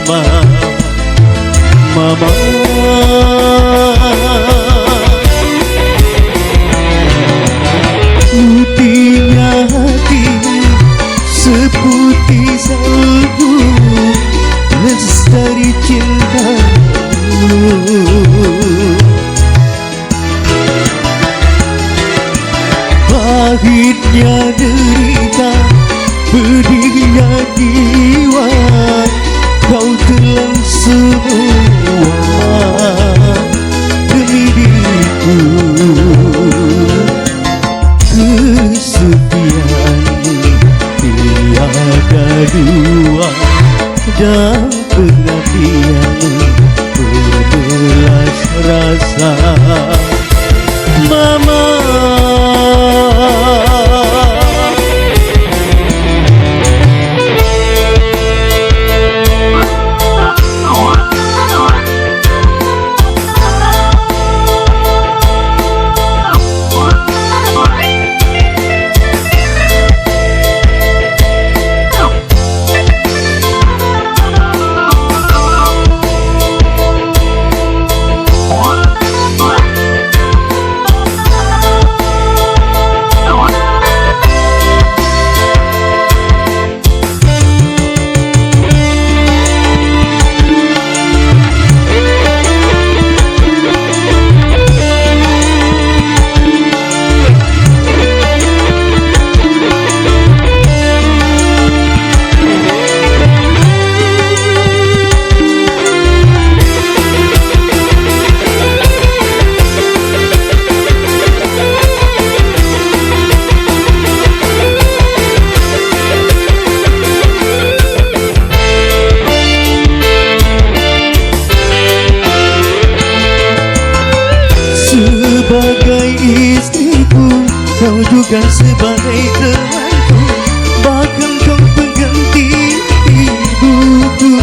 Mama, Mama. Putihnya hatimu seputih salju, lestari cintamu. Pahitnya derita, pedihnya jiwa, kau telan semua demi diriku. Kesetiaanmu tiada dua, dan pengabdianmu berbelas rasa. Mama, sebagai istriku, kau juga sebagai temanku, bahkan kau pengganti ibuku.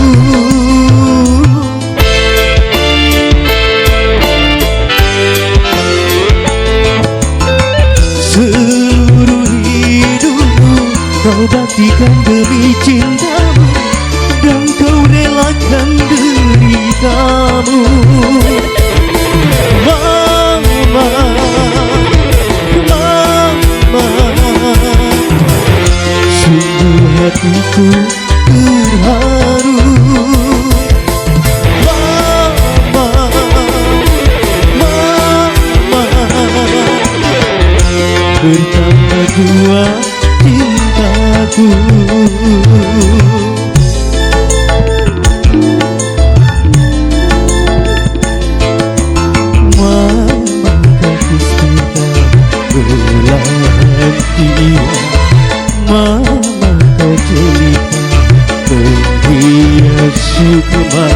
Seluruh hidupmu kau baktikan demi cintamu, dan kau relakan deritamu. Sungguh hatiku terharu. Mama, Mama, bertambah dua cintaku. Mama, kau jelita menghias sukma.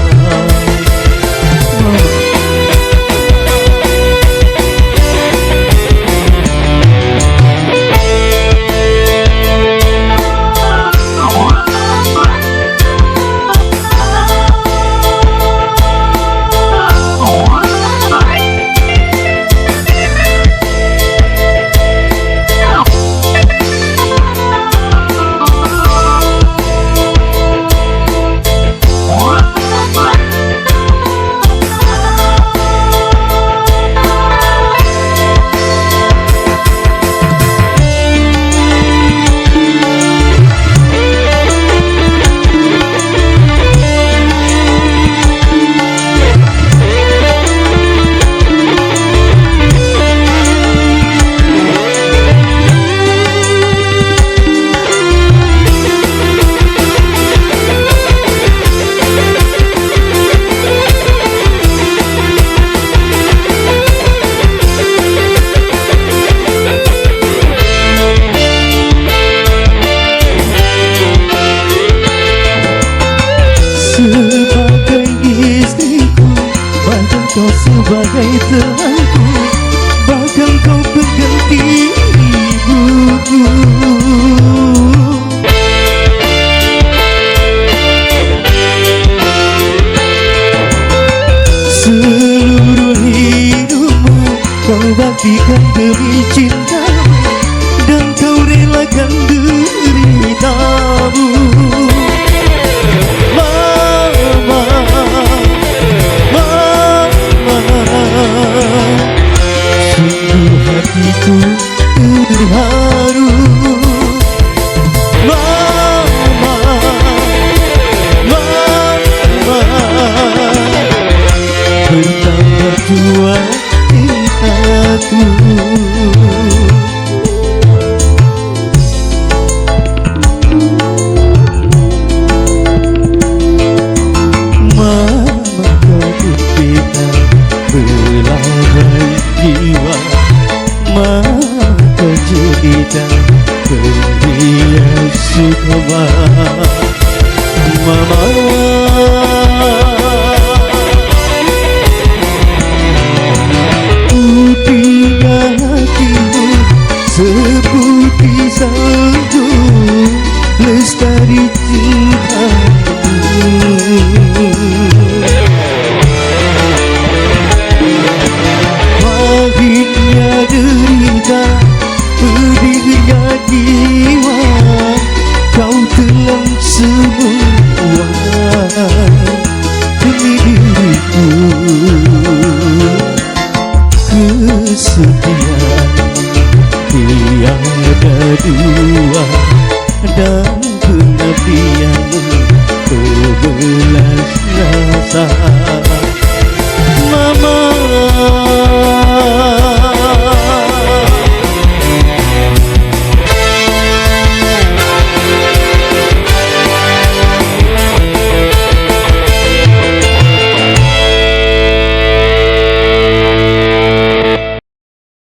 Sebagai istriku, bahkan kau sebagai temanku, bahkan kau pengganti ibuku. Seluruh hidupmu kau baktikan demi cintamu, dan kau relakan deritamu. Mama, tiada dua dan pengabdianmu ku belas rasa.